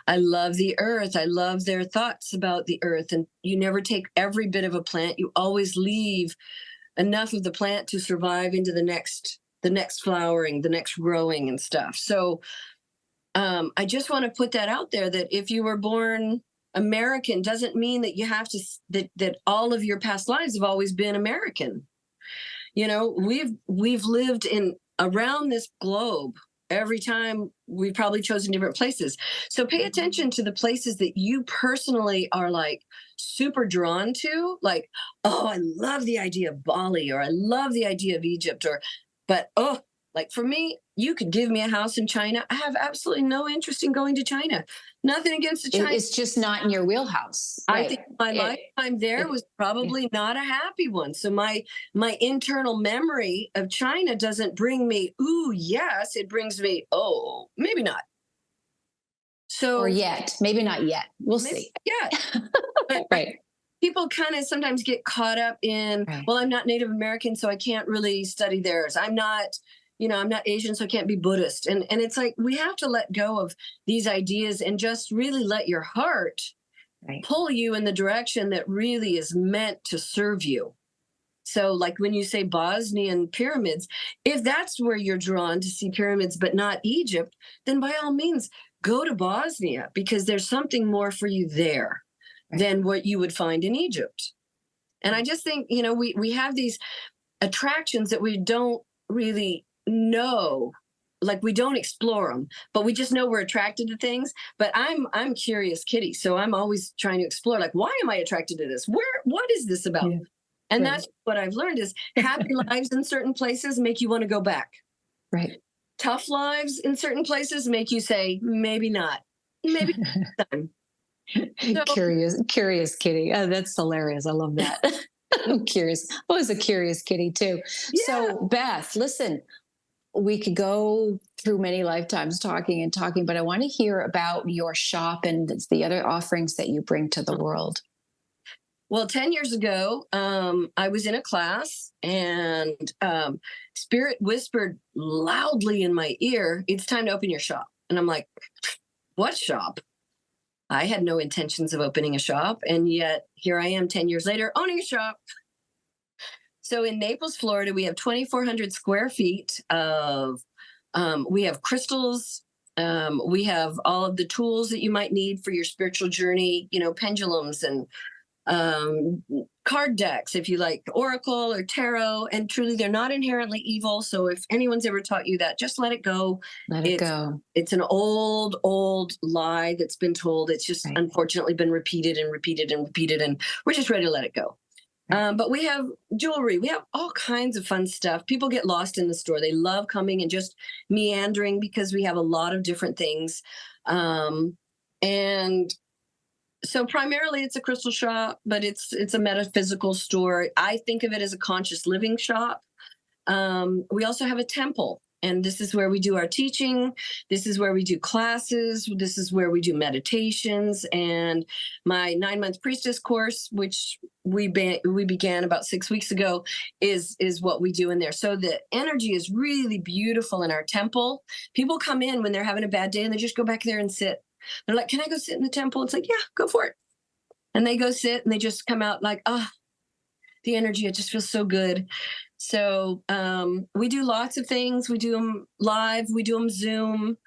I love the earth. I love their thoughts about the earth. And you never take every bit of a plant. You always leave enough of the plant to survive into the next flowering, the next growing and stuff. So I just want to put that out there, that if you were born American doesn't mean that you have to, that all of your past lives have always been American. We've lived around this globe. Every time we've probably chosen different places. So pay attention to the places that you personally are like super drawn to. Like, oh, I love the idea of Bali, or I love the idea of Egypt, like for me, you could give me a house in China. I have absolutely no interest in going to China. Nothing against the China. It's just not in your wheelhouse. I Right. think my lifetime there was probably not a happy one. So my internal memory of China doesn't bring me, ooh, yes. It brings me, oh, maybe not. So Or yet, maybe not yet. We'll see. Yeah. Right. People kind of sometimes get caught up in, Right. well, I'm not Native American, so I can't really study theirs. I'm not Asian, so I can't be Buddhist. And it's like, we have to let go of these ideas and just really let your heart Right. pull you in the direction that really is meant to serve you. So like when you say Bosnian pyramids, if that's where you're drawn to see pyramids, but not Egypt, then by all means, go to Bosnia, because there's something more for you there than what you would find in Egypt. And I just think, we have these attractions that we don't really know, like we don't explore them, but we just know we're attracted to things. But I'm curious kitty, so I'm always trying to explore, like, why am I attracted to this? What is this about? Yeah. And that's what I've learned is happy lives in certain places make you want to go back. Right. Tough lives in certain places make you say, maybe not, maybe next time. So, curious kitty. Oh, that's hilarious. I love that. I'm curious. I was a curious kitty too. Yeah. So Beth, listen, we could go through many lifetimes talking, but I want to hear about your shop and the other offerings that you bring to the world. Well, 10 years ago, I was in a class and Spirit whispered loudly in my ear, "It's time to open your shop." And I'm like, what shop? I had no intentions of opening a shop. And yet here I am 10 years later owning a shop. So in Naples, Florida, we have 2,400 square feet of, we have crystals. We have all of the tools that you might need for your spiritual journey, pendulums and card decks, if you like oracle or tarot. And truly, they're not inherently evil. So if anyone's ever taught you that, just let it go. Let it go. It's an old lie that's been told. It's just unfortunately been repeated and repeated and repeated, and we're just ready to let it go. But we have jewelry. We have all kinds of fun stuff. People get lost in the store. They love coming and just meandering because we have a lot of different things. And so primarily it's a crystal shop, but it's a metaphysical store. I think of it as a conscious living shop. We also have a temple, and this is where we do our teaching. This is where we do classes. This is where we do meditations. And my 9-month Priestess course, which we began about 6 weeks ago, is what we do in there. So the energy is really beautiful in our temple. People come in when they're having a bad day and they just go back there and sit. They're like, "Can I go sit in the temple?" It's like, "Yeah, go for it." And they go sit and they just come out like, the energy, it just feels so good. So we do lots of things. We do them live. We do them Zoom.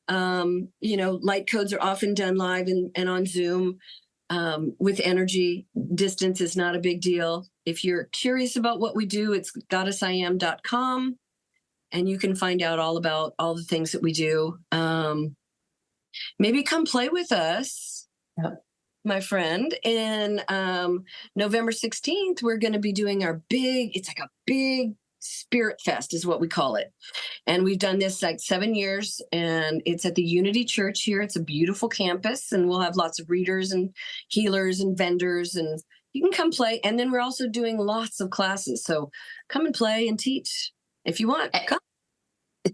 Light codes are often done live and on Zoom with energy. Distance is not a big deal. If you're curious about what we do, it's goddessiam.com, and you can find out all about all the things that we do. Maybe come play with us, my friend. In November 16th, we're going to be doing our it's like a big spirit fest is what we call it. And we've done this like 7 years, and it's at the Unity Church here. It's a beautiful campus, and we'll have lots of readers and healers and vendors, and you can come play. And then we're also doing lots of classes. So come and play and teach if you want. Come.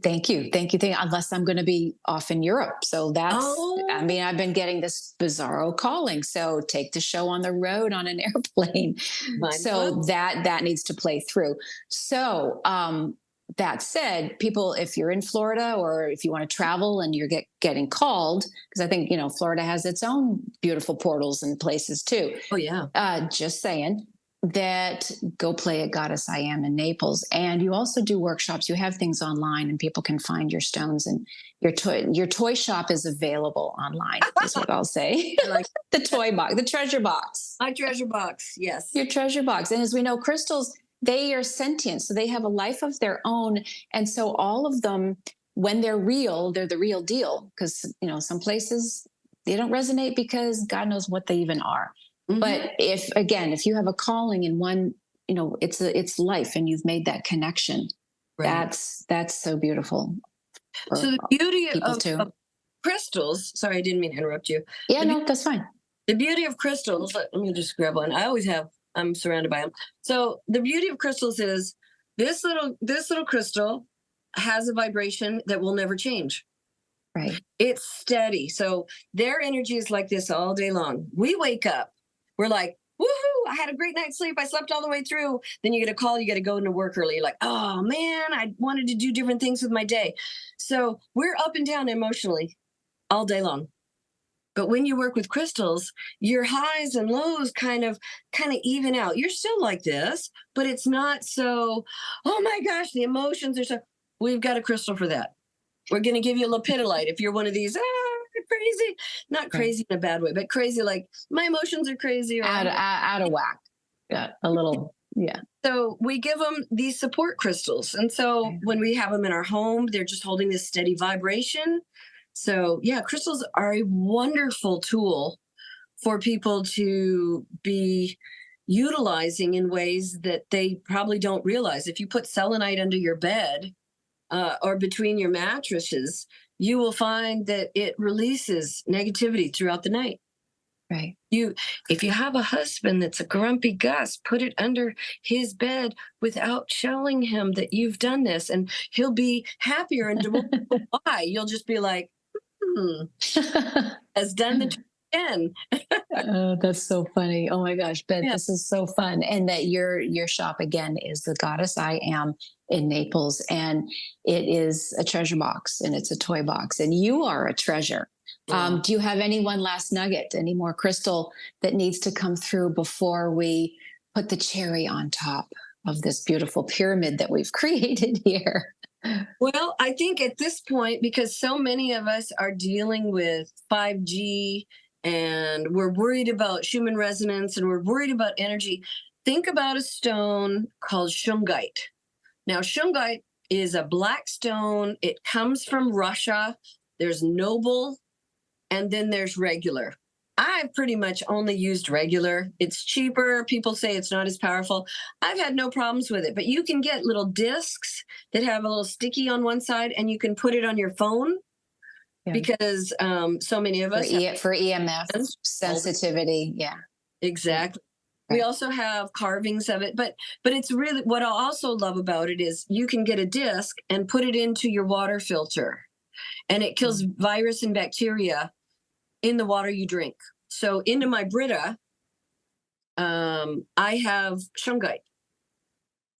Thank you. Unless I'm going to be off in Europe. So I've been getting this bizarro calling. So take the show on the road on an airplane. That needs to play through. So that said, people, if you're in Florida or if you want to travel and you're getting called, because I think, Florida has its own beautiful portals and places too. Oh, yeah. Just saying. That go play at Goddess I Am in Naples. And you also do workshops. You have things online and people can find your stones, and your toy shop is available online, is what I'll say. Like the toy box, the treasure box. My treasure box. Yes. Your treasure box. And as we know, crystals, they are sentient. So they have a life of their own. And so all of them, when they're real, they're the real deal. Because, some places they don't resonate because God knows what they even are. Mm-hmm. But if you have a calling in one, it's life, and you've made that connection. Right. That's so beautiful. for So the beauty people too. of crystals, sorry, I didn't mean to interrupt you. Yeah, The, no, that's fine. the beauty of crystals, let me just grab one. I always have, I'm surrounded by them. So the beauty of crystals is this little crystal has a vibration that will never change. Right. It's steady. So their energy is like this all day long. We wake up, we're like, woohoo, I had a great night's sleep. I slept all the way through. Then you get a call, you got to go into work early. You're like, oh man, I wanted to do different things with my day. So we're up and down emotionally all day long. But when you work with crystals, your highs and lows kind of even out. You're still like this, but it's not so, oh my gosh, the emotions are so, we've got a crystal for that. We're going to give you a lepidolite if you're one of these, crazy, not crazy in a bad way, but crazy like my emotions are crazy. Or Out of whack. Yeah, a little, yeah. So we give them these support crystals. And so when we have them in our home, they're just holding this steady vibration. So yeah, crystals are a wonderful tool for people to be utilizing in ways that they probably don't realize. If you put selenite under your bed or between your mattresses, you will find that it releases negativity throughout the night. Right. If you have a husband that's a grumpy Gus, put it under his bed without showing him that you've done this, and he'll be happier. And why? You'll just be like, has done the trick again. Oh, that's so funny. Oh my gosh, Beth, this is so fun. And that your shop again is the Goddess I Am in Naples, and it is a treasure box and it's a toy box, and you are a treasure. Do you have any one last nugget, any more crystal that needs to come through before we put the cherry on top of this beautiful pyramid that we've created here? Well, I think at this point, because so many of us are dealing with 5G and we're worried about Schumann resonance and we're worried about energy, think about a stone called shungite. Now, shungite is a black stone. It comes from Russia. There's noble, and then there's regular. I've pretty much only used regular. It's cheaper. People say it's not as powerful. I've had no problems with it, but you can get little discs that have a little sticky on one side, and you can put it on your phone because so many of us for EMF sensitivity. Yeah, exactly. Right. We also have carvings of it, but it's really, what I also love about it is you can get a disc and put it into your water filter, and it kills virus and bacteria in the water you drink. So into my Brita, I have shungite.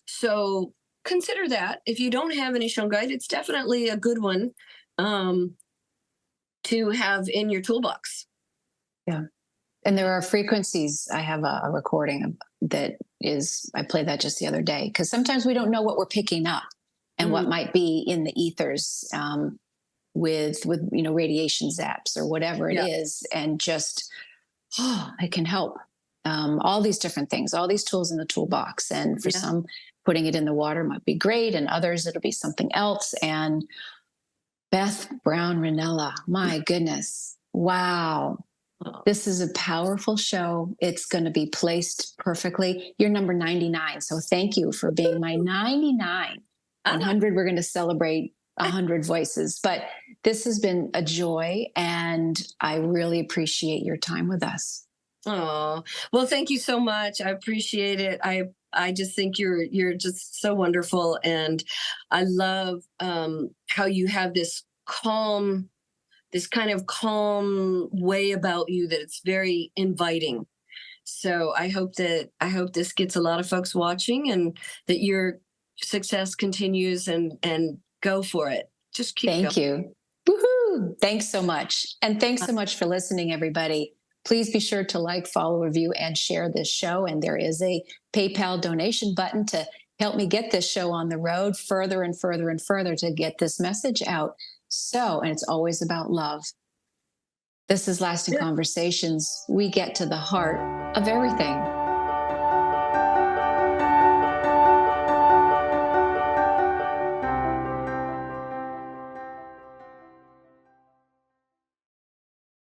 So consider that. If you don't have any shungite, it's definitely a good one to have in your toolbox. Yeah. And there are frequencies. I have a recording that is, I played that just the other day, because sometimes we don't know what we're picking up and what might be in the ethers. With radiation zaps or whatever it is, and just it can help. All these different things, all these tools in the toolbox, and for some, putting it in the water might be great, and others it'll be something else. And Beth Brown-Rinella, my goodness, wow, this is a powerful show. It's going to be placed perfectly. You're number 99, so thank you for being my 99. 100, we're going to celebrate 100 voices, but this has been a joy, and I really appreciate your time with us. Oh, well, thank you so much. I appreciate it. I just think you're just so wonderful, and I love how you have this kind of calm way about you that it's very inviting. So I hope this gets a lot of folks watching, and that your success continues, and go for it. Just keep going. Thank you. Woohoo! Thanks so much. And thanks so much for listening, everybody. Please be sure to like, follow, review, and share this show. And there is a PayPal donation button to help me get this show on the road further and further and further to get this message out. And it's always about love. This is Lasting Conversations. We get to the heart of everything.